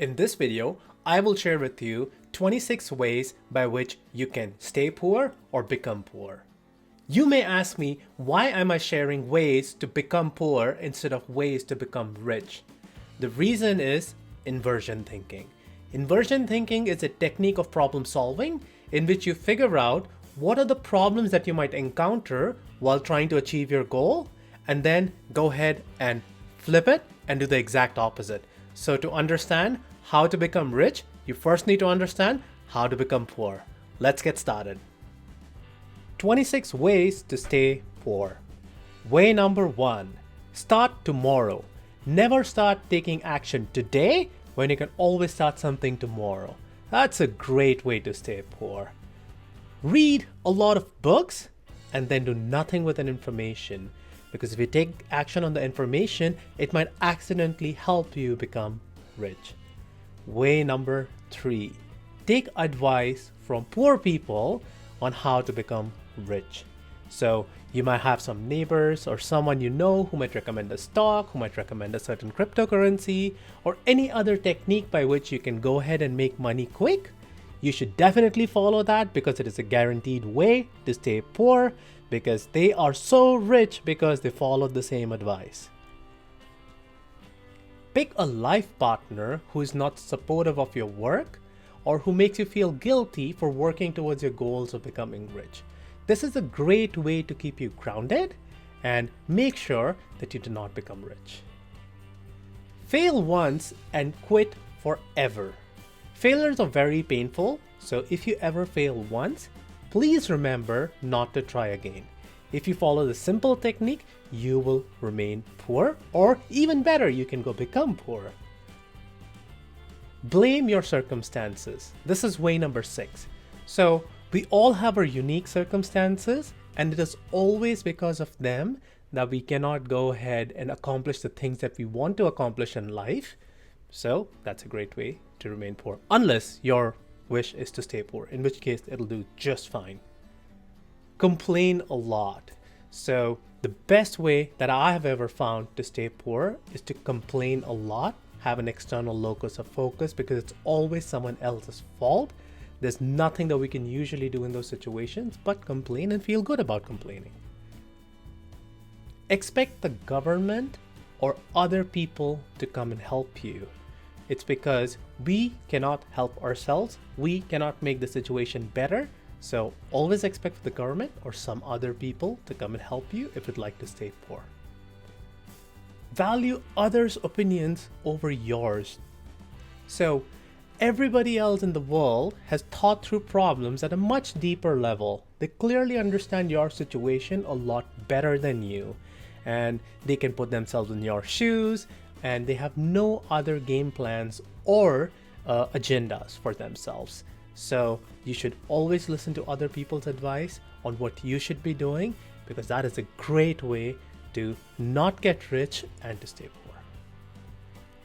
In this video, I will share with you 26 ways by which you can stay poor or become poor. You may ask me, why am I sharing ways to become poor instead of ways to become rich? The reason is inversion thinking. Inversion thinking is a technique of problem solving in which you figure out what are the problems that you might encounter while trying to achieve your goal, and then go ahead and flip it and do the exact opposite. So to understand how to become rich, you first need to understand how to become poor. Let's get started. 26 ways to stay poor. Way number 1, start tomorrow. Never start taking action today when you can always start something tomorrow. That's a great way to stay poor. Read a lot of books and then do nothing with an information, because if you take action on the information, it might accidentally help you become rich. Way number 3, take advice from poor people on how to become rich. So you might have some neighbors or someone you know who might recommend a stock, who might recommend a certain cryptocurrency, or any other technique by which you can go ahead and make money quick. You should definitely follow that, because it is a guaranteed way to stay poor, because they are so rich because they followed the same advice. Pick a life partner who is not supportive of your work or who makes you feel guilty for working towards your goals of becoming rich. This is a great way to keep you grounded and make sure that you do not become rich. Fail once and quit forever. Failures are very painful, so if you ever fail once, please remember not to try again. If you follow the simple technique, you will remain poor, or even better, you can go become poor. Blame your circumstances. This is way number 6. So we all have our unique circumstances, and it is always because of them that we cannot go ahead and accomplish the things that we want to accomplish in life. So that's a great way to remain poor, unless your wish is to stay poor, in which case it'll do just fine. Complain a lot. So the best way that I have ever found to stay poor is to complain a lot, have an external locus of focus, because it's always someone else's fault. There's nothing that we can usually do in those situations but complain and feel good about complaining. Expect the government or other people to come and help you. It's because we cannot help ourselves. We cannot make the situation better. So always expect the government or some other people to come and help you if you'd like to stay poor. Value others' opinions over yours. So everybody else in the world has thought through problems at a much deeper level. They clearly understand your situation a lot better than you, and they can put themselves in your shoes, and they have no other game plans or agendas for themselves. So you should always listen to other people's advice on what you should be doing, because that is a great way to not get rich and to stay poor.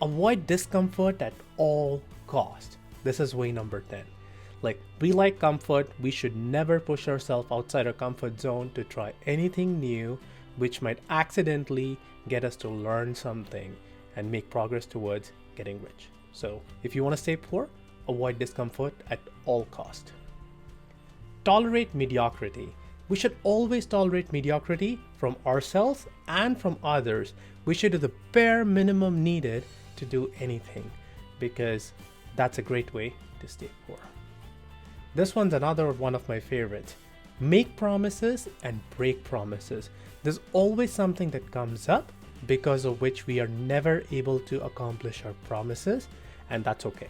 Avoid discomfort at all costs. This is way number 10. Like, we like comfort. We should never push ourselves outside our comfort zone to try anything new, which might accidentally get us to learn something and make progress towards getting rich. So if you want to stay poor, avoid discomfort at all cost. Tolerate mediocrity. We should always tolerate mediocrity from ourselves and from others. We should do the bare minimum needed to do anything, because that's a great way to stay poor. This one's another one of my favorites. Make promises and break promises. There's always something that comes up because of which we are never able to accomplish our promises, and that's okay.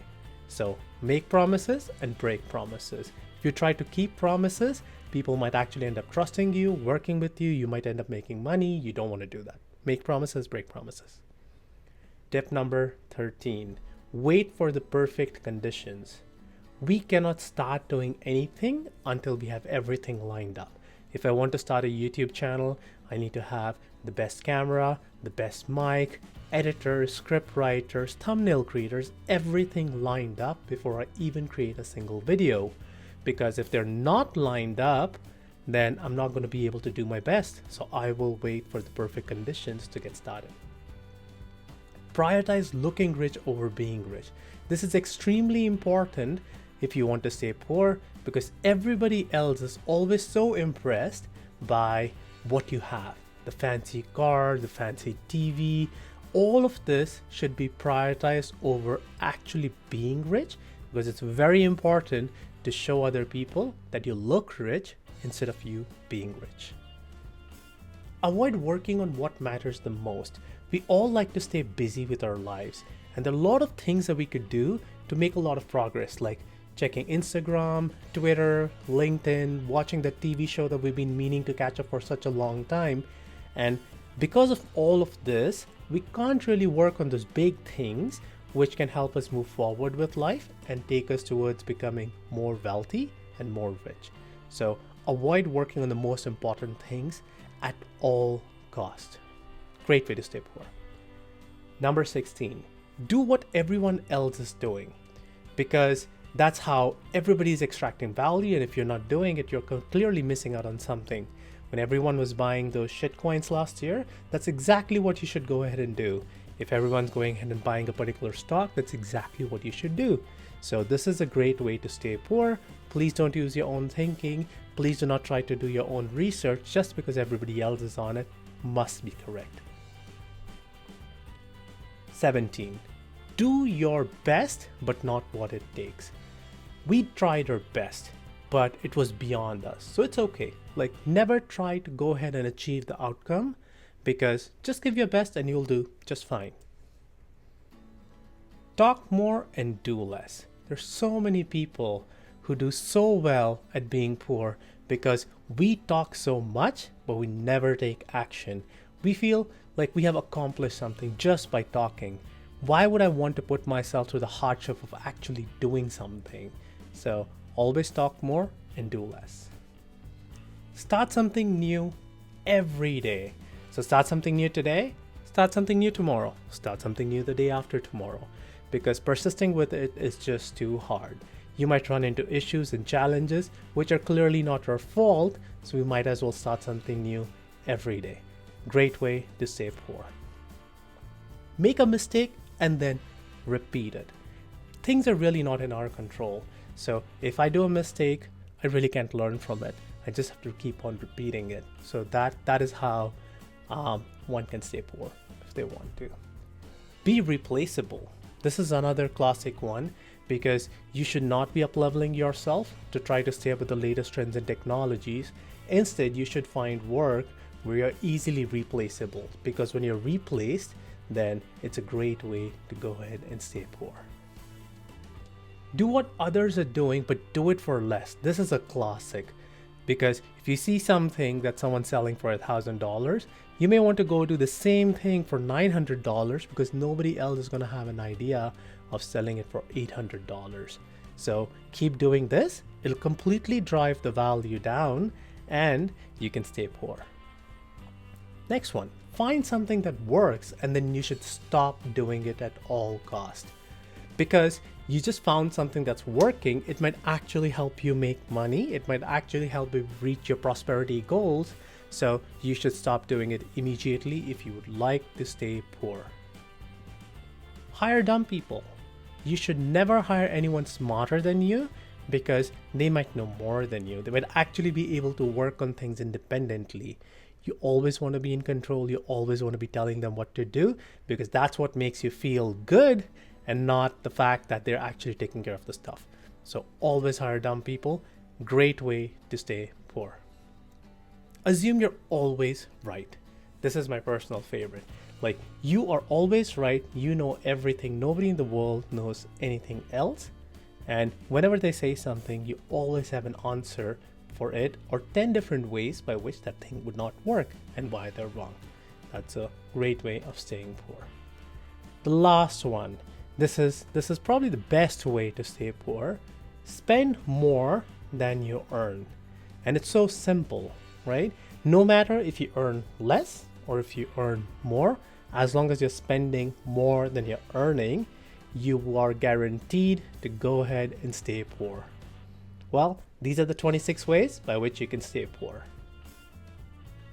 So make promises and break promises. If you try to keep promises, people might actually end up trusting you, working with you. You might end up making money. You don't want to do that. Make promises, break promises. Tip number 13, wait for the perfect conditions. We cannot start doing anything until we have everything lined up. If I want to start a YouTube channel, I need to have the best camera, the best mic, editors, script writers, thumbnail creators, everything lined up before I even create a single video. Because if they're not lined up, then I'm not going to be able to do my best. So I will wait for the perfect conditions to get started. Prioritize looking rich over being rich. This is extremely important if you want to stay poor, because everybody else is always so impressed by what you have. The fancy car, the fancy TV, all of this should be prioritized over actually being rich, because it's very important to show other people that you look rich instead of you being rich. Avoid working on what matters the most. We all like to stay busy with our lives, and there are a lot of things that we could do to make a lot of progress, like checking Instagram, Twitter, LinkedIn, watching that TV show that we've been meaning to catch up for such a long time. And because of all of this, we can't really work on those big things which can help us move forward with life and take us towards becoming more wealthy and more rich. So avoid working on the most important things at all cost. Great way to stay poor. Number 16, do what everyone else is doing, because that's how everybody is extracting value. And if you're not doing it, you're clearly missing out on something. When everyone was buying those shit coins last year, that's exactly what you should go ahead and do. If everyone's going ahead and buying a particular stock, that's exactly what you should do. So this is a great way to stay poor. Please don't use your own thinking. Please do not try to do your own research just because everybody else is on it. Must be correct. 17. Do your best, but not what it takes. We tried our best, but it was beyond us. So it's okay. Like, never try to go ahead and achieve the outcome, because just give your best and you'll do just fine. Talk more and do less. There's so many people who do so well at being poor because we talk so much, but we never take action. We feel like we have accomplished something just by talking. Why would I want to put myself through the hardship of actually doing something? So always talk more and do less. Start something new every day. So start something new today, start something new tomorrow, start something new the day after tomorrow, because persisting with it is just too hard. You might run into issues and challenges which are clearly not your fault, so we might as well start something new every day. Great way to stay poor. Make a mistake and then repeat it. Things are really not in our control. So if I do a mistake, I really can't learn from it. I just have to keep on repeating it. So that is how one can stay poor if they want to. Be replaceable. This is another classic one, because you should not be up-leveling yourself to try to stay up with the latest trends and technologies. Instead, you should find work where you're easily replaceable, because when you're replaced, then it's a great way to go ahead and stay poor. Do what others are doing, but do it for less. This is a classic, because if you see something that someone's selling for $1,000, you may want to go do the same thing for $900 because nobody else is going to have an idea of selling it for $800. So keep doing this. It'll completely drive the value down and you can stay poor. Next one, find something that works and then you should stop doing it at all cost. Because you just found something that's working, it might actually help you make money. It might actually help you reach your prosperity goals. So you should stop doing it immediately if you would like to stay poor. Hire dumb people. You should never hire anyone smarter than you, because they might know more than you. They might actually be able to work on things independently. You always want to be in control. You always want to be telling them what to do, because that's what makes you feel good, and not the fact that they're actually taking care of the stuff. So always hire dumb people. Great way to stay poor. Assume you're always right. This is my personal favorite. Like, you are always right. You know everything. Nobody in the world knows anything else. And whenever they say something, you always have an answer for it, or 10 different ways by which that thing would not work and why they're wrong. That's a great way of staying poor. The last one. This is probably the best way to stay poor. Spend more than you earn. And it's so simple, right? No matter if you earn less or if you earn more, as long as you're spending more than you're earning, you are guaranteed to go ahead and stay poor. Well, these are the 26 ways by which you can stay poor.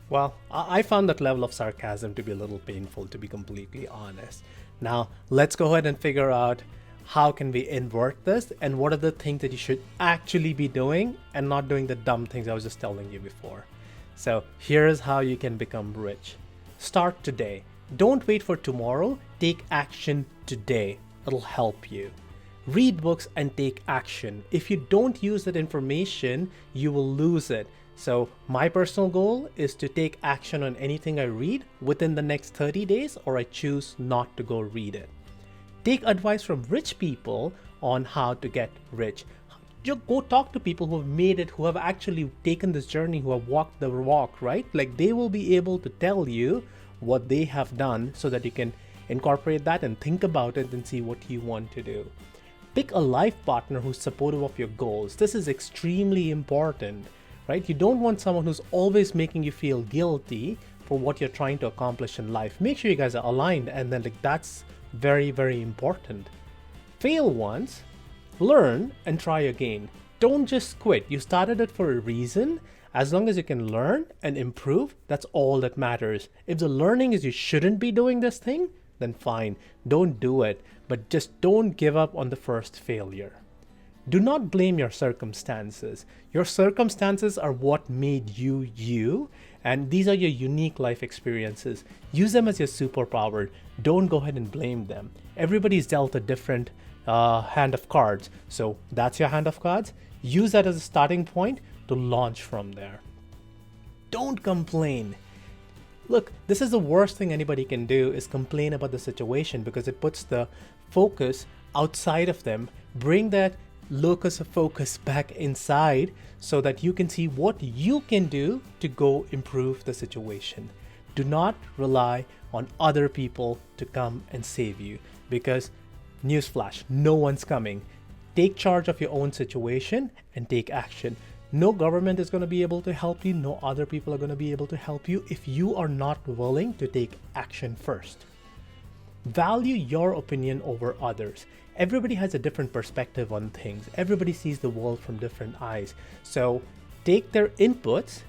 Well, I found that level of sarcasm to be a little painful, to be completely honest. Now, let's go ahead and figure out how can we invert this, and what are the things that you should actually be doing and not doing the dumb things I was just telling you before. So here's how you can become rich. Start today. Don't wait for tomorrow. Take action today. It'll help you. Read books and take action. If you don't use that information, you will lose it. So my personal goal is to take action on anything I read within the next 30 days, or I choose not to go read it. Take advice from rich people on how to get rich. Just go talk to people who have made it, who have actually taken this journey, who have walked the walk, right? Like, they will be able to tell you what they have done so that you can incorporate that and think about it and see what you want to do. Pick a life partner who's supportive of your goals. This is extremely important, right? You don't want someone who's always making you feel guilty for what you're trying to accomplish in life. Make sure you guys are aligned, and then that's very, very important. Fail once, learn, and try again. Don't just quit. You started it for a reason. As long as you can learn and improve, that's all that matters. If the learning is you shouldn't be doing this thing, then fine, don't do it. But just don't give up on the first failure. Do not blame your circumstances. Your circumstances are what made you you, and these are your unique life experiences. Use them as your superpower. Don't go ahead and blame them. Everybody's dealt a different hand of cards. So that's your hand of cards. Use that as a starting point to launch from there. Don't complain. Look, this is the worst thing anybody can do, is complain about the situation, because it puts the focus outside of them. Bring that locus of focus back inside so that you can see what you can do to go improve the situation. Do not rely on other people to come and save you, because newsflash, no one's coming. Take charge of your own situation and take action. No government is going to be able to help you. No other people are going to be able to help you if you are not willing to take action first. Value your opinion over others. Everybody has a different perspective on things. Everybody sees the world from different eyes. So take their inputs,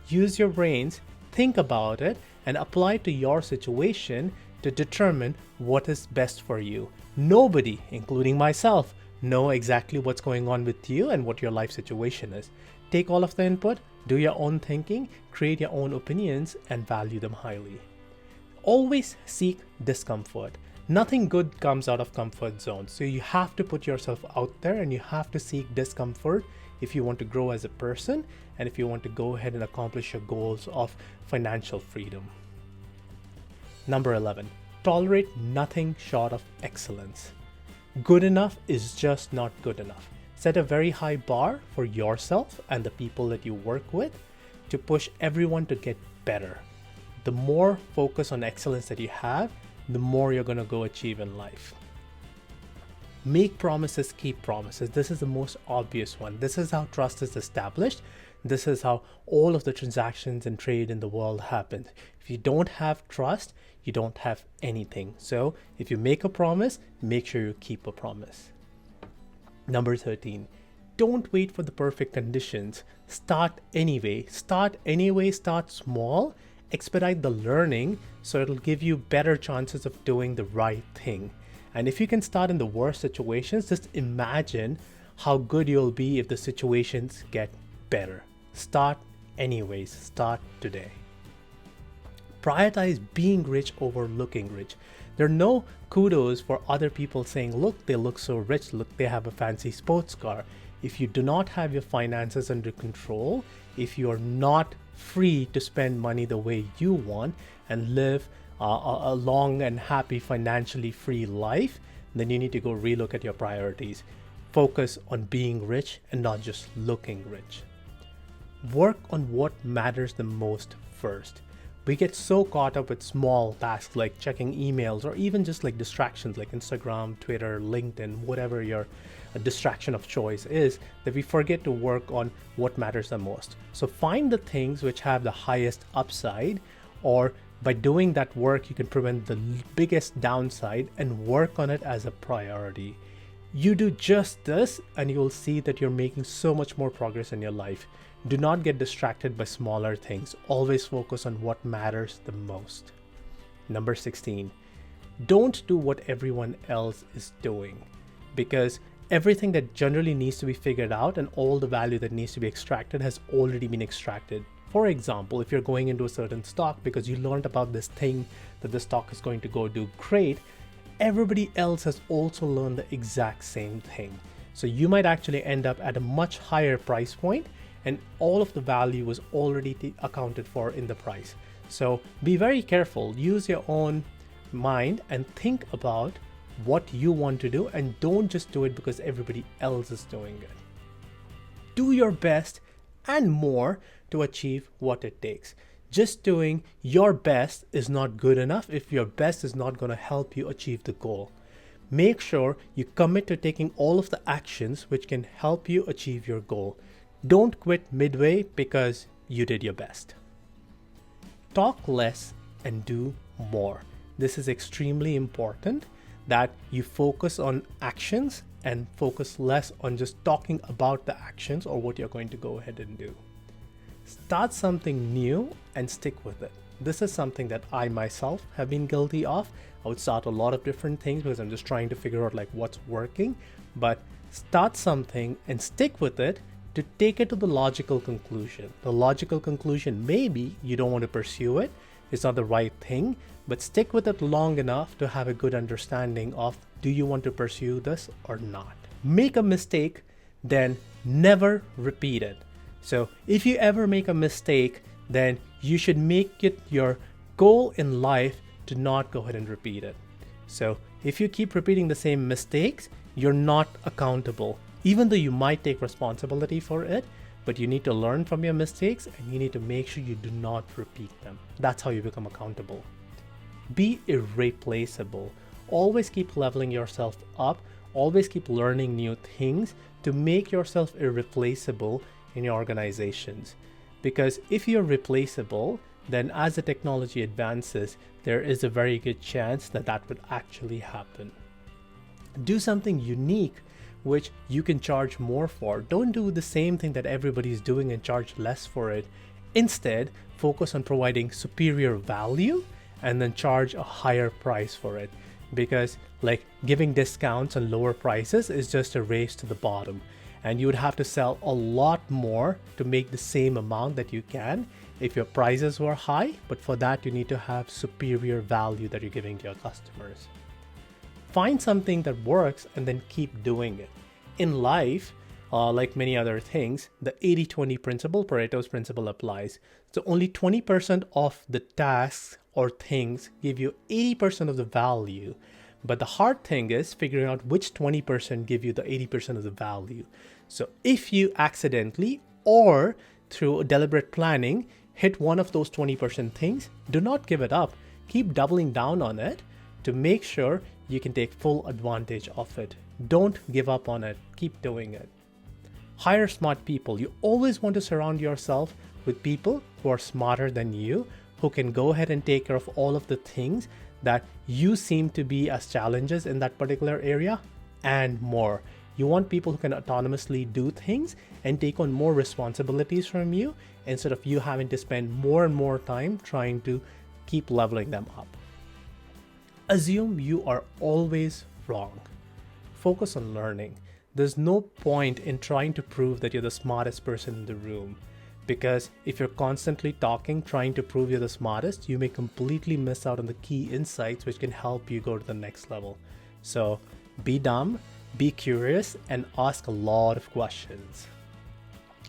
use your brains, think about it, and apply it to your situation to determine what is best for you. Nobody, including myself, know exactly what's going on with you and what your life situation is. Take all of the input, do your own thinking, create your own opinions, and value them highly. Always seek discomfort. Nothing good comes out of comfort zones. So you have to put yourself out there, and you have to seek discomfort if you want to grow as a person, and if you want to go ahead and accomplish your goals of financial freedom. Number 11, tolerate nothing short of excellence. Good enough is just not good enough. Set a very high bar for yourself and the people that you work with to push everyone to get better. The more focus on excellence that you have, the more you're going to go achieve in life. Make promises, keep promises. This is the most obvious one. This is how trust is established. This is how all of the transactions and trade in the world happen. If you don't have trust, you don't have anything. So if you make a promise, make sure you keep a promise. Number 13, don't wait for the perfect conditions. Start anyway. Start small. Expedite the learning so it'll give you better chances of doing the right thing. And if you can start in the worst situations, just imagine how good you'll be if the situations get better. Start anyways. Start today. Prioritize being rich over looking rich. There are no kudos for other people saying, look, they look so rich, look, they have a fancy sports car. If you do not have your finances under control, if you're not free to spend money the way you want and live a long and happy, financially free life, then you need to go relook at your priorities. Focus on being rich and not just looking rich. Work on what matters the most first. We get so caught up with small tasks like checking emails, or even just like distractions like Instagram, Twitter, LinkedIn, whatever your distraction of choice is, that we forget to work on what matters the most. So find the things which have the highest upside, or by doing that work, you can prevent the biggest downside and work on it as a priority. You do just this and you will see that you're making so much more progress in your life. Do not get distracted by smaller things. Always focus on what matters the most. Number 16, don't do what everyone else is doing. because everything that generally needs to be figured out and all the value that needs to be extracted has already been extracted. For example, if you're going into a certain stock because you learned about this thing that the stock is going to go do great, everybody else has also learned the exact same thing. So you might actually end up at a much higher price point, and all of the value was already accounted for in the price. So be very careful, use your own mind and think about what you want to do, and don't just do it because everybody else is doing it. Do your best and more to achieve what it takes. Just doing your best is not good enough if your best is not going to help you achieve the goal. Make sure you commit to taking all of the actions which can help you achieve your goal. Don't quit midway because you did your best. Talk less and do more. This is extremely important, that you focus on actions and focus less on just talking about the actions or what you're going to go ahead and do. Start something new and stick with it. This is something that I myself have been guilty of. I would start a lot of different things because I'm just trying to figure out like what's working, but start something and stick with it to take it to the logical conclusion. The logical conclusion may be you don't want to pursue it, it's not the right thing, but stick with it long enough to have a good understanding of, do you want to pursue this or not? Make a mistake, then never repeat it. So if you ever make a mistake, then you should make it your goal in life to not go ahead and repeat it. So if you keep repeating the same mistakes, you're not accountable. Even though you might take responsibility for it, but you need to learn from your mistakes and you need to make sure you do not repeat them. That's how you become accountable. Be irreplaceable. Always keep leveling yourself up. Always keep learning new things to make yourself irreplaceable in your organizations. Because if you're replaceable, then as the technology advances, there is a very good chance that that would actually happen. Do something unique which you can charge more for. Don't do the same thing that everybody's doing and charge less for it. Instead, focus on providing superior value and then charge a higher price for it. Because like giving discounts and lower prices is just a race to the bottom. And you would have to sell a lot more to make the same amount that you can if your prices were high, but for that you need to have superior value that you're giving to your customers. Find something that works and then keep doing it. In life, like many other things, the 80-20 principle, Pareto's principle applies. So only 20% of the tasks or things give you 80% of the value. But the hard thing is figuring out which 20% give you the 80% of the value. So if you accidentally or through deliberate planning hit one of those 20% things, do not give it up. Keep doubling down on it to make sure you can take full advantage of it. Don't give up on it. Keep doing it. Hire smart people. You always want to surround yourself with people who are smarter than you, who can go ahead and take care of all of the things that you seem to be as challenges in that particular area and more. You want people who can autonomously do things and take on more responsibilities from you instead of you having to spend more and more time trying to keep leveling them up. Assume you are always wrong. Focus on learning. There's no point in trying to prove that you're the smartest person in the room, because if you're constantly talking, trying to prove you're the smartest, you may completely miss out on the key insights which can help you go to the next level. So be dumb, be curious, and ask a lot of questions.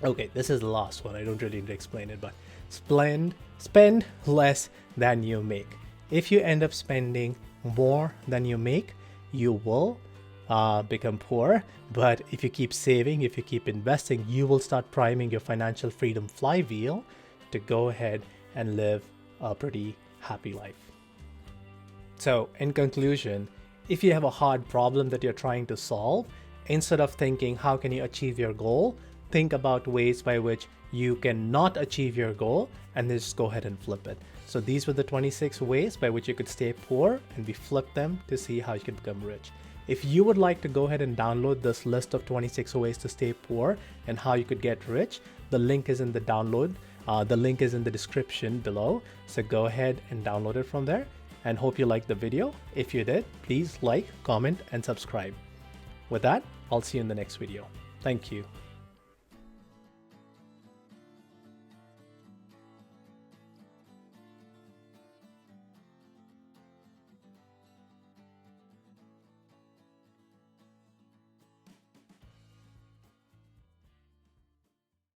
Okay, this is the last one. I don't really need to explain it, but spend less than you make. If you end up spending more than you make, you will become poor. But if you keep saving, if you keep investing, you will start priming your financial freedom flywheel to go ahead and live a pretty happy life. So in conclusion, if you have a hard problem that you're trying to solve, instead of thinking how can you achieve your goal, think about ways by which you cannot achieve your goal and then just go ahead and flip it. So these were the 26 ways by which you could stay poor, and we flipped them to see how you could become rich. If you would like to go ahead and download this list of 26 ways to stay poor and how you could get rich, the link is in the download. The link is in the description below. So go ahead and download it from there, and hope you liked the video. If you did, please like, comment, and subscribe. With that, I'll see you in the next video. Thank you.